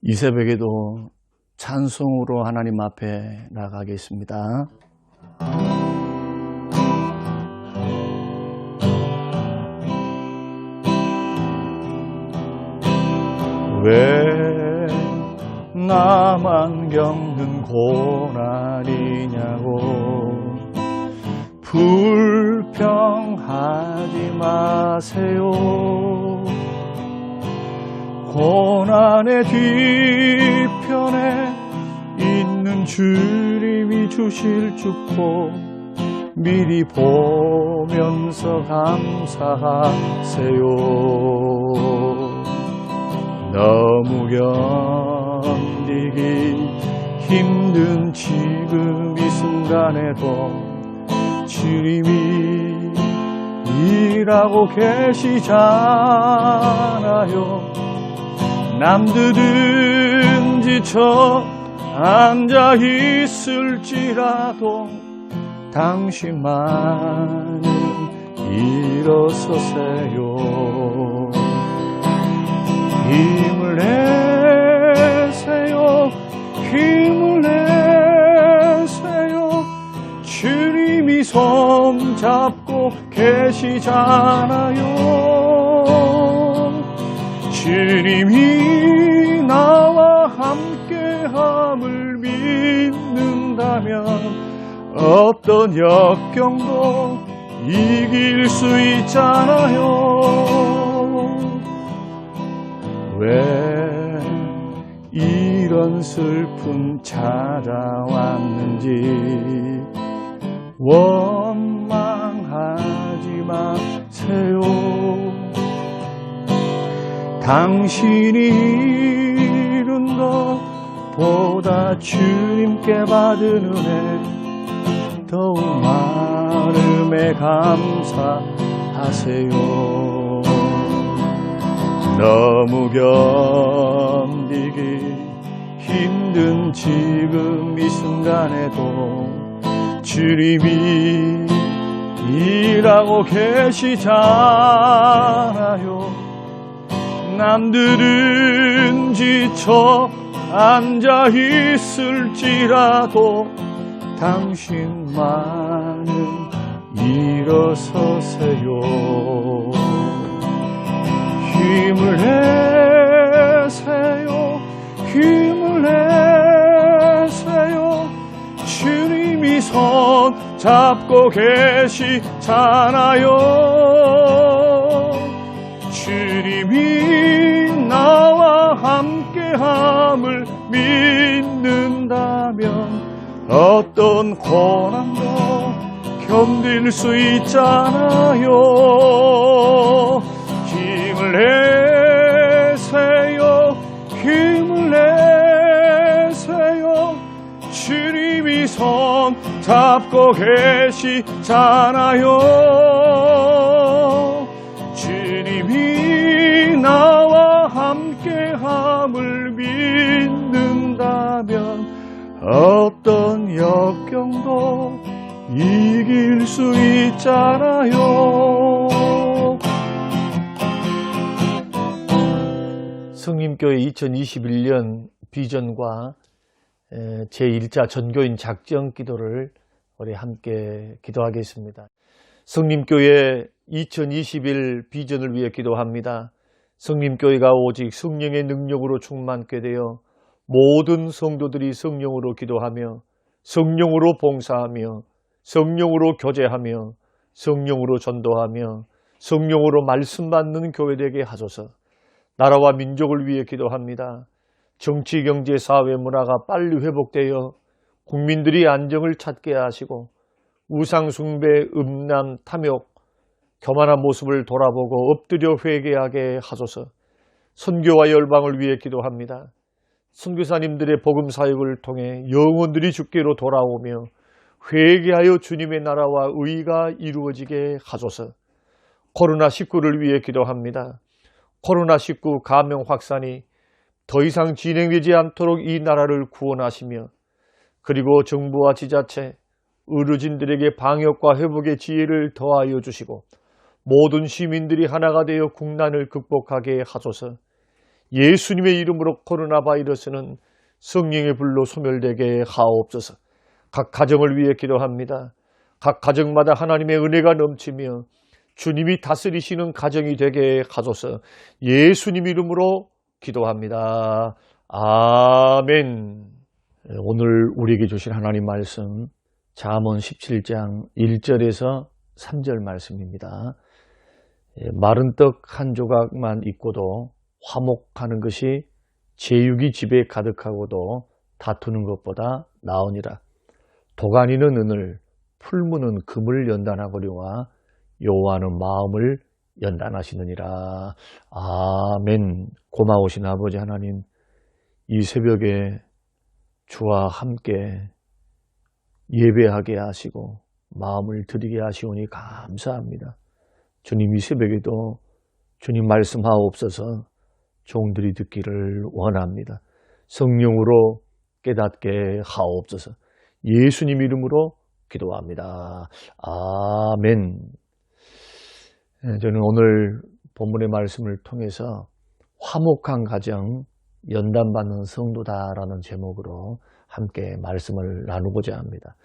이 새벽에도 찬송으로 하나님 앞에 나가겠습니다. 왜 나만 겪는 고난이냐고 불평하지 마세요. 고난의 뒤편에 있는 주님이 주실 축복 미리 보면서 감사하세요. 너무 견디기 힘든 지금 이 순간에도 주님이 일하고 계시잖아요. 남들은 지쳐 앉아 있을지라도 당신만은 일어서세요. 힘을 내세요. 힘을 내세요. 주님이 손 잡고 계시잖아요. 주님이 나와 함께함을 믿는다면 어떤 역경도 이길 수 있잖아요. 왜 이런 슬픔 찾아왔는지 원망하지 마세요. 당신이 이룬 것보다 주님께 받은 은혜 더욱 마음에 감사하세요. 너무 견디기 힘든 지금 이 순간에도 주님이 일하고 계시잖아요. 남들은 지쳐 앉아 있을지라도 당신만은 일어서세요. 힘을 내세요. 힘을 내세요. 주님이 손 잡고 계시잖아요. 주님이 나와 함께함을 믿는다면 어떤 고난도 견딜 수 있잖아요. 힘을 내세요. 힘을 내세요. 주님이 손 잡고 계시잖아요. 주님이 나와 함께함을 믿는다면 어떤 역경도 이길 수 있잖아요. 성림교회 2021년 비전과 제1차 전교인 작정 기도를 우리 함께 기도하겠습니다. 성림교회 2021 비전을 위해 기도합니다. 성림교회가 오직 성령의 능력으로 충만케 되어 모든 성도들이 성령으로 기도하며 성령으로 봉사하며 성령으로 교제하며 성령으로 전도하며 성령으로 말씀 받는 교회 되게 하소서. 나라와 민족을 위해 기도합니다. 정치, 경제, 사회, 문화가 빨리 회복되어 국민들이 안정을 찾게 하시고 우상 숭배, 음란, 탐욕, 교만한 모습을 돌아보고 엎드려 회개하게 하소서. 선교와 열방을 위해 기도합니다. 선교사님들의 복음 사역을 통해 영혼들이 주께로 돌아오며 회개하여 주님의 나라와 의가 이루어지게 하소서. 코로나19를 위해 기도합니다. 코로나19 감염 확산이 더 이상 진행되지 않도록 이 나라를 구원하시며 그리고 정부와 지자체, 의료진들에게 방역과 회복의 지혜를 더하여 주시고 모든 시민들이 하나가 되어 국난을 극복하게 하소서. 예수님의 이름으로 코로나 바이러스는 성령의 불로 소멸되게 하옵소서. 각 가정을 위해 기도합니다. 각 가정마다 하나님의 은혜가 넘치며 주님이 다스리시는 가정이 되게 하소서. 예수님 이름으로 기도합니다. 아멘. 오늘 우리에게 주신 하나님 말씀 잠언 17장 1절에서 3절 말씀입니다. 마른 떡 한 조각만 있고도 화목하는 것이 제육이 집에 가득하고도 다투는 것보다 나으니라. 도가니는 은을, 풀무는 금을 연단하거니와 여호와는 마음을 연단하시느니라. 아멘. 고마우신 아버지 하나님, 이 새벽에 주와 함께 예배하게 하시고 마음을 드리게 하시오니 감사합니다. 주님, 이 새벽에도 주님 말씀하옵소서. 종들이 듣기를 원합니다. 성령으로 깨닫게 하옵소서. 예수님 이름으로 기도합니다. 아멘. 저는 오늘 본문의 말씀을 통해서 화목한 가정, 연단받는 성도다라는 제목으로 함께 말씀을 나누고자 합니다.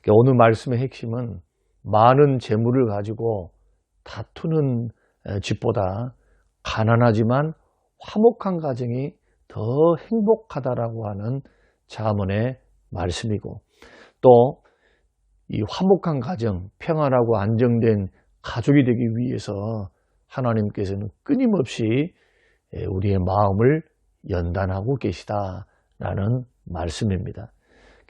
오늘 말씀의 핵심은 많은 재물을 가지고 다투는 집보다 가난하지만 화목한 가정이 더 행복하다라고 하는 잠언의 말씀이고, 또 이 화목한 가정, 평안하고 안정된 가족이 되기 위해서 하나님께서는 끊임없이 우리의 마음을 연단하고 계시다라는 말씀입니다.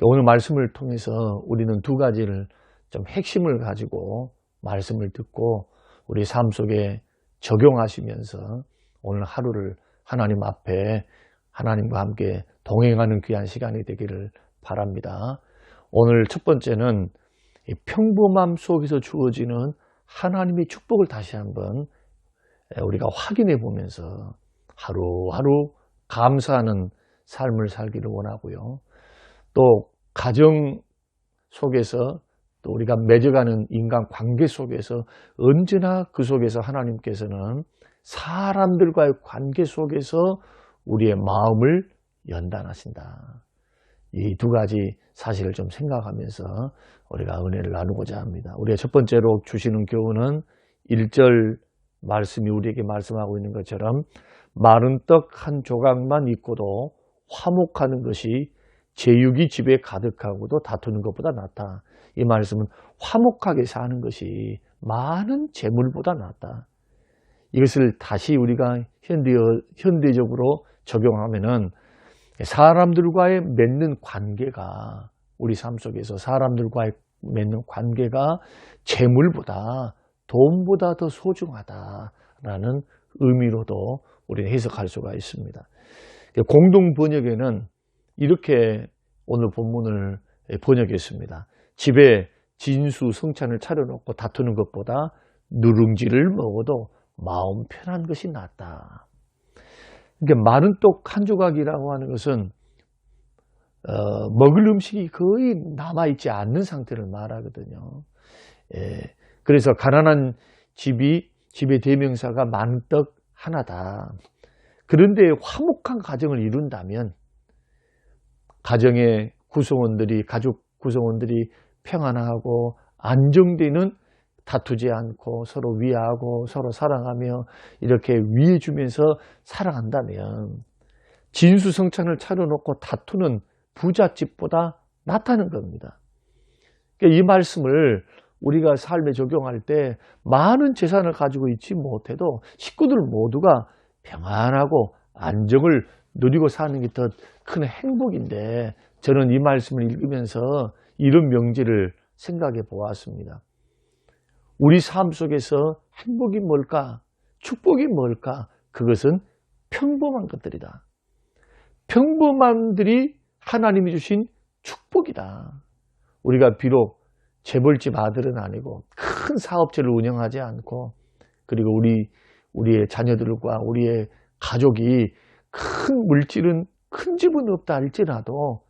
오늘 말씀을 통해서 우리는 두 가지를 좀 핵심을 가지고 말씀을 듣고 우리 삶 속에 적용하시면서 오늘 하루를 하나님 앞에 하나님과 함께 동행하는 귀한 시간이 되기를 바랍니다. 오늘 첫 번째는 평범함 속에서 주어지는 하나님의 축복을 다시 한번 우리가 확인해 보면서 하루하루 감사하는 삶을 살기를 원하고요. 또 가정 속에서 또 우리가 맺어가는 인간 관계 속에서 언제나 그 속에서 하나님께서는 사람들과의 관계 속에서 우리의 마음을 연단하신다. 이 두 가지 사실을 좀 생각하면서 우리가 은혜를 나누고자 합니다. 우리가 첫 번째로 주시는 교훈은 1절 말씀이 우리에게 말씀하고 있는 것처럼 마른 떡 한 조각만 있고도 화목하는 것이 제육이 집에 가득하고도 다투는 것보다 낫다. 이 말씀은 화목하게 사는 것이 많은 재물보다 낫다. 이것을 다시 우리가 현대적으로 적용하면은 사람들과의 맺는 관계가, 우리 삶 속에서 사람들과의 맺는 관계가 재물보다, 돈보다 더 소중하다라는 의미로도 우리는 해석할 수가 있습니다. 공동 번역에는 이렇게 오늘 본문을 번역했습니다. 집에 진수성찬을 차려놓고 다투는 것보다 누룽지를 먹어도 마음 편한 것이 낫다. 그러니까 마른 떡 한 조각이라고 하는 것은 먹을 음식이 거의 남아있지 않는 상태를 말하거든요. 그래서 가난한 집의 대명사가 마른 떡 하나다. 그런데 화목한 가정을 이룬다면 가정의 가족 구성원들이 평안하고 안정되는, 다투지 않고 서로 위하고 서로 사랑하며 이렇게 위해주면서 살아간다면 진수성찬을 차려놓고 다투는 부잣집보다 낫다는 겁니다. 그러니까 이 말씀을 우리가 삶에 적용할 때 많은 재산을 가지고 있지 못해도 식구들 모두가 평안하고 안정을 누리고 사는 게 더 큰 행복인데, 저는 이 말씀을 읽으면서 이런 명제를 생각해 보았습니다. 우리 삶 속에서 행복이 뭘까? 축복이 뭘까? 그것은 평범한 것들이다. 평범함들이 하나님이 주신 축복이다. 우리가 비록 재벌집 아들은 아니고 큰 사업체를 운영하지 않고, 그리고 우리의 자녀들과 우리의 가족이 큰 물질은, 큰 집은 없다 할지라도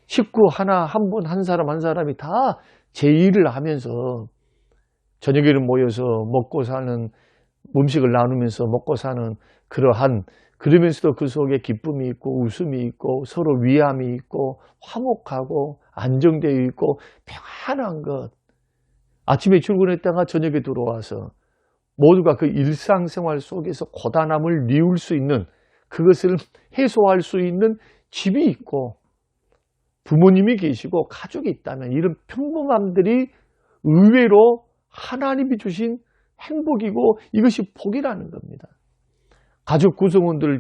식구 한 분, 한 사람이 다 제 일을 하면서 저녁에는 모여서 먹고 사는 음식을 나누면서 먹고 사는 그러면서도 그 속에 기쁨이 있고 웃음이 있고 서로 위함이 있고 화목하고 안정되어 있고 평안한 것. 아침에 출근했다가 저녁에 들어와서 모두가 그 일상생활 속에서 고단함을 뉘울 수 있는, 그것을 해소할 수 있는 집이 있고 부모님이 계시고 가족이 있다면, 이런 평범함들이 의외로 하나님이 주신 행복이고 이것이 복이라는 겁니다. 가족 구성원들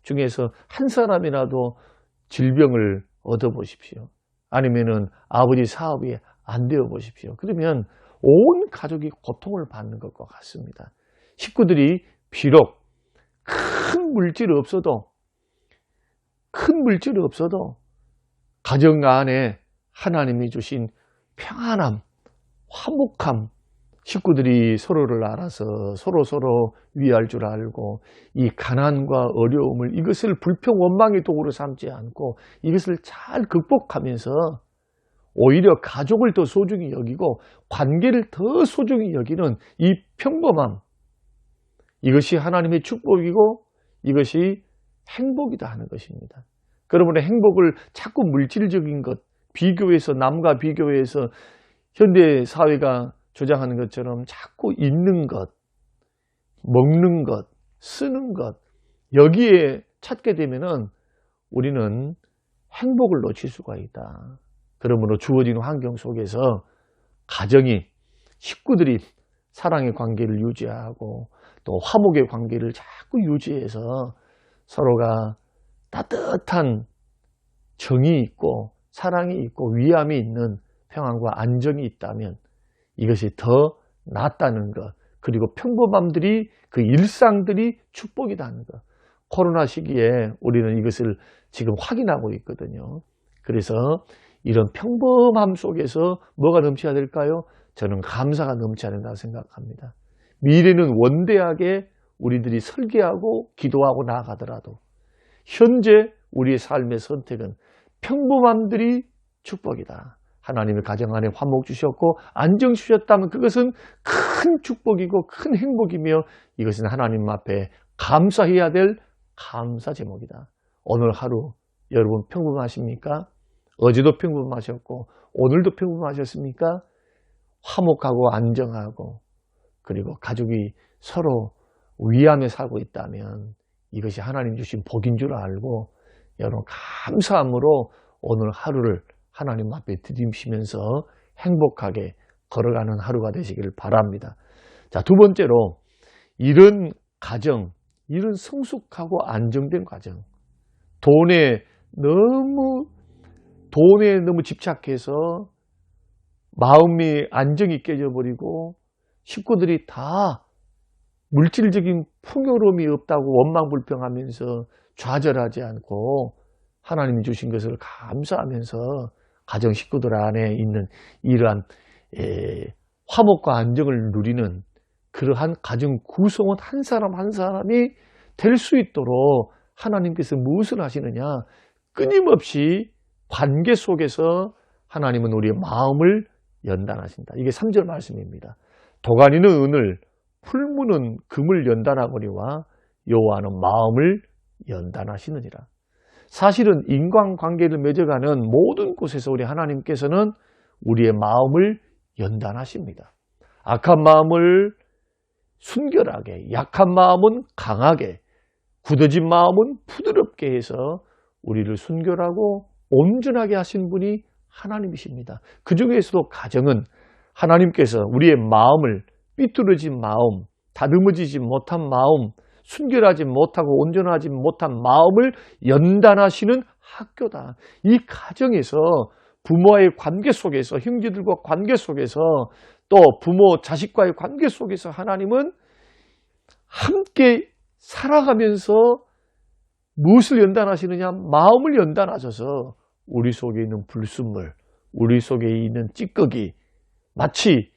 중에서 한 사람이라도 질병을 얻어보십시오. 아니면은 아버지 사업이 안 되어 보십시오. 그러면 온 가족이 고통을 받는 것과 같습니다. 식구들이 비록 큰 물질이 없어도 가정 안에 하나님이 주신 평안함, 화목함, 식구들이 서로를 알아서 서로 위할 줄 알고, 이 가난과 어려움을, 이것을 불평 원망의 도구로 삼지 않고 이것을 잘 극복하면서 오히려 가족을 더 소중히 여기고 관계를 더 소중히 여기는 이 평범함, 이것이 하나님의 축복이고 이것이 행복이다 하는 것입니다. 그러므로 행복을 자꾸 물질적인 것, 남과 비교해서 현대 사회가 주장하는 것처럼 자꾸 있는 것, 먹는 것, 쓰는 것, 여기에 찾게 되면은 우리는 행복을 놓칠 수가 있다. 그러므로 주어진 환경 속에서 식구들이 사랑의 관계를 유지하고 또 화목의 관계를 자꾸 유지해서 서로가 따뜻한 정이 있고 사랑이 있고 위함이 있는 평안과 안정이 있다면 이것이 더 낫다는 것, 그리고 평범함들이, 그 일상들이 축복이라는 것. 코로나 시기에 우리는 이것을 지금 확인하고 있거든요. 그래서 이런 평범함 속에서 뭐가 넘쳐야 될까요? 저는 감사가 넘쳐야 된다고 생각합니다. 미래는 원대하게 우리들이 설계하고 기도하고 나아가더라도 현재 우리의 삶의 선택은 평범함들이 축복이다. 하나님의 가정 안에 화목 주셨고 안정 주셨다면 그것은 큰 축복이고 큰 행복이며 이것은 하나님 앞에 감사해야 될 감사 제목이다. 오늘 하루 여러분 평범하십니까? 어제도 평범하셨고 오늘도 평범하셨습니까? 화목하고 안정하고 그리고 가족이 서로 위하며 살고 있다면 이것이 하나님 주신 복인 줄 알고 여러분 감사함으로 오늘 하루를 하나님 앞에 드리시면서 행복하게 걸어가는 하루가 되시기를 바랍니다. 자, 두 번째로 이런 가정, 이런 성숙하고 안정된 가정, 돈에 너무 집착해서 마음의 안정이 깨져버리고 식구들이 다 물질적인 풍요로움이 없다고 원망불평하면서 좌절하지 않고 하나님이 주신 것을 감사하면서 가정 식구들 안에 있는 이러한 화목과 안정을 누리는 그러한 가정 구성원 한 사람 한 사람이 될 수 있도록 하나님께서 무엇을 하시느냐? 끊임없이 관계 속에서 하나님은 우리의 마음을 연단하신다. 이게 3절 말씀입니다. 도가니는 은을, 풀무는 금을 연단하거니와 여호와는 마음을 연단하시느니라. 사실은 인간관계를 맺어가는 모든 곳에서 우리 하나님께서는 우리의 마음을 연단하십니다. 악한 마음을 순결하게, 약한 마음은 강하게, 굳어진 마음은 부드럽게 해서 우리를 순결하고 온전하게 하신 분이 하나님이십니다. 그 중에서도 가정은 하나님께서 우리의 마음을, 삐뚤어진 마음, 다듬어지지 못한 마음, 순결하지 못하고 온전하지 못한 마음을 연단하시는 학교다. 이 가정에서 부모와의 관계 속에서, 형제들과 관계 속에서, 또 부모 자식과의 관계 속에서 하나님은 함께 살아가면서 무엇을 연단하시느냐? 마음을 연단하셔서 우리 속에 있는 불순물, 우리 속에 있는 찌꺼기, 마치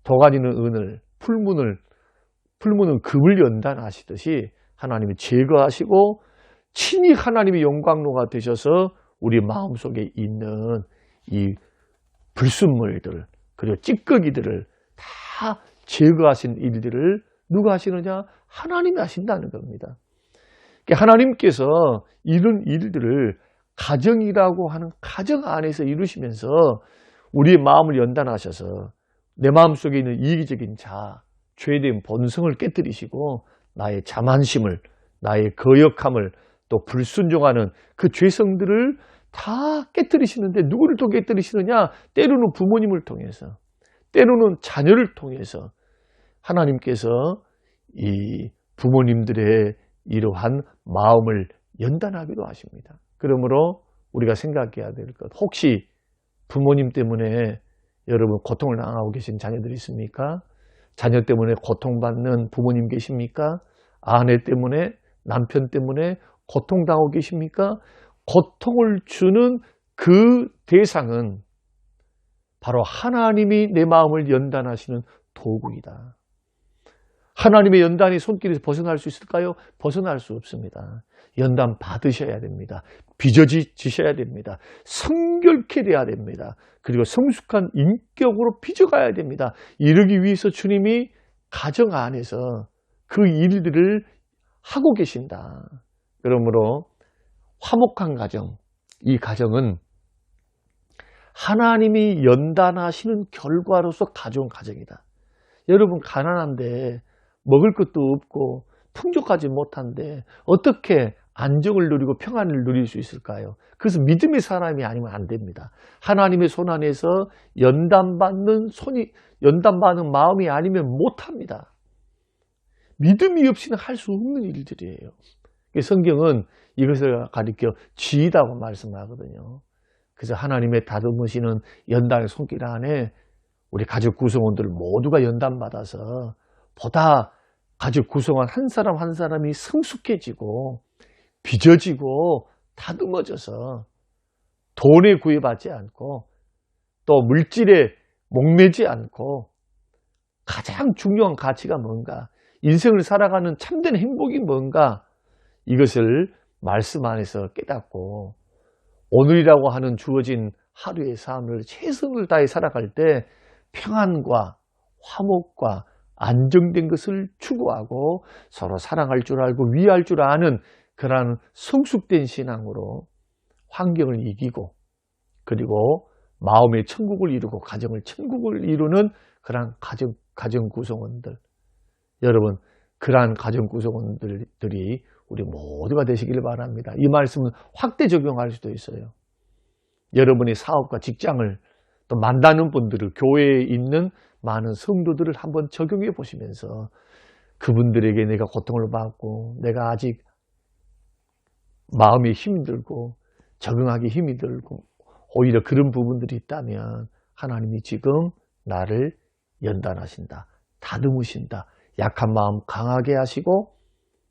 도가니는 은을, 풀무는 금을 연단하시듯이 하나님이 제거하시고 친히 하나님의 영광로가 되셔서 우리 마음속에 있는 이 불순물들 그리고 찌꺼기들을 다 제거하신 일들을 누가 하시느냐? 하나님이 하신다는 겁니다. 하나님께서 이런 일들을 가정이라고 하는 가정 안에서 이루시면서 우리의 마음을 연단하셔서 내 마음속에 있는 이기적인 자아, 죄된 본성을 깨뜨리시고 나의 자만심을, 나의 거역함을, 또 불순종하는 그 죄성들을 다 깨뜨리시는데 누구를 또 깨뜨리시느냐? 때로는 부모님을 통해서, 때로는 자녀를 통해서 하나님께서 이 부모님들의 이러한 마음을 연단하기도 하십니다. 그러므로 우리가 생각해야 될 것, 혹시 부모님 때문에 여러분 고통을 당하고 계신 자녀들이 있습니까? 자녀 때문에 고통받는 부모님 계십니까? 아내 때문에, 남편 때문에 고통당하고 계십니까? 고통을 주는 그 대상은 바로 하나님이 내 마음을 연단하시는 도구이다. 하나님의 연단이 손길에서 벗어날 수 있을까요? 벗어날 수 없습니다. 연단 받으셔야 됩니다. 빚어지셔야 됩니다. 성결케 돼야 됩니다. 그리고 성숙한 인격으로 빚어가야 됩니다. 이러기 위해서 주님이 가정 안에서 그 일들을 하고 계신다. 그러므로 화목한 가정, 이 가정은 하나님이 연단하시는 결과로서 가져온 가정이다. 여러분 가난한데 먹을 것도 없고 풍족하지 못한데 어떻게 안정을 누리고 평안을 누릴 수 있을까요? 그래서 믿음의 사람이 아니면 안 됩니다. 하나님의 손 안에서 연단받는 마음이 아니면 못합니다. 믿음이 없이는 할 수 없는 일들이에요. 성경은 이것을 가리켜 지이다고 말씀하거든요. 그래서 하나님의 다듬으시는 연단의 손길 안에 우리 가족 구성원들 모두가 연단받아서 보다 가족 구성원 한 사람 한 사람이 성숙해지고 빚어지고 다듬어져서 돈에 구애받지 않고 또 물질에 목매지 않고 가장 중요한 가치가 뭔가, 인생을 살아가는 참된 행복이 뭔가, 이것을 말씀 안에서 깨닫고 오늘이라고 하는 주어진 하루의 삶을 최선을 다해 살아갈 때 평안과 화목과 안정된 것을 추구하고 서로 사랑할 줄 알고 위할 줄 아는 그러한 성숙된 신앙으로 환경을 이기고, 그리고 마음의 천국을 이루고 가정을 천국을 이루는 그러한 가정 구성원들, 여러분 그러한 가정 구성원들이 우리 모두가 되시기를 바랍니다. 이 말씀은 확대 적용할 수도 있어요. 여러분의 사업과 직장을 또 만나는 분들을, 교회에 있는 많은 성도들을 한번 적용해 보시면서 그분들에게 내가 고통을 받고 내가 아직 마음에 힘이 들고 적응하기 힘이 들고 오히려 그런 부분들이 있다면 하나님이 지금 나를 연단하신다, 다듬으신다, 약한 마음 강하게 하시고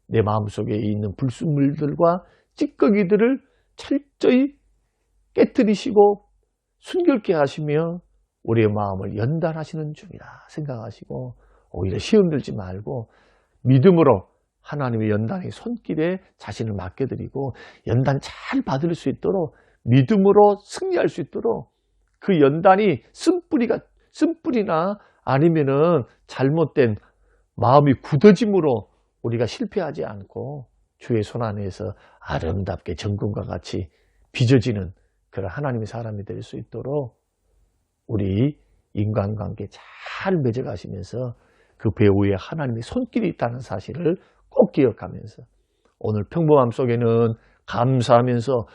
내 마음속에 있는 불순물들과 찌꺼기들을 철저히 깨뜨리시고 순결케 하시며 우리의 마음을 연단하시는 중이다 생각하시고 오히려 시험 들지 말고 믿음으로 하나님의 연단의 손길에 자신을 맡겨드리고 연단 잘 받을 수 있도록 믿음으로 승리할 수 있도록 그 연단이 쓴뿌리나 아니면은 잘못된 마음이 굳어짐으로 우리가 실패하지 않고 주의 손 안에서 아름답게 정금과 같이 빚어지는 그런 하나님의 사람이 될 수 있도록 우리 인간관계 잘 맺어가시면서 그 배후에 하나님의 손길이 있다는 사실을 꼭 기억하면서 오늘 평범함 속에는 감사하면서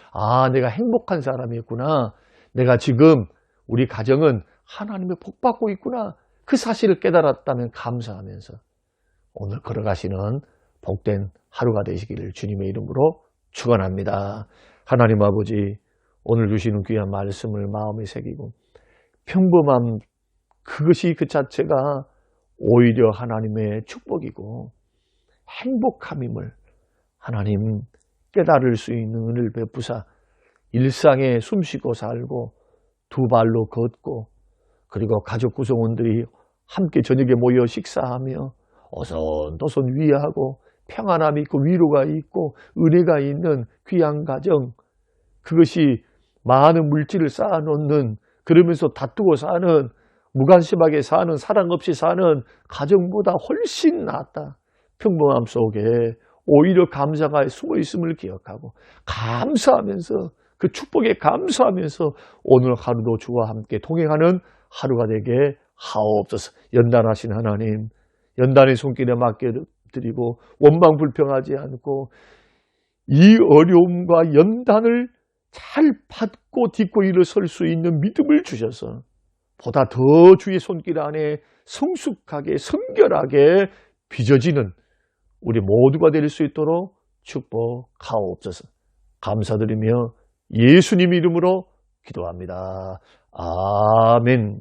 내가 행복한 사람이었구나, 내가 지금 우리 가정은 하나님의 복 받고 있구나, 그 사실을 깨달았다면 감사하면서 오늘 걸어가시는 복된 하루가 되시기를 주님의 이름으로 축원합니다. 하나님 아버지, 오늘 주시는 귀한 말씀을 마음에 새기고 평범함 그것이 그 자체가 오히려 하나님의 축복이고 행복함임을 하나님 깨달을 수 있는 은혜를 베푸사 일상에 숨쉬고 살고 두 발로 걷고 그리고 가족 구성원들이 함께 저녁에 모여 식사하며 오손도손 위하고 평안함이 있고 위로가 있고 은혜가 있는 귀한 가정, 그것이 많은 물질을 쌓아놓는, 그러면서 다투고 사는 무관심하게 사는, 사랑 없이 사는 가정보다 훨씬 낫다. 평범함 속에 오히려 감사가 숨어 있음을 기억하고 감사하면서 그 축복에 감사하면서 오늘 하루도 주와 함께 동행하는 하루가 되게 하옵소서. 연단하신 하나님, 연단의 손길에 맡겨드리고 원망 불평하지 않고 이 어려움과 연단을 잘 받고 딛고 일어설 수 있는 믿음을 주셔서 보다 더 주의 손길 안에 성숙하게 성결하게 빚어지는 우리 모두가 될 수 있도록 축복하옵소서. 감사드리며 예수님 이름으로 기도합니다. 아멘.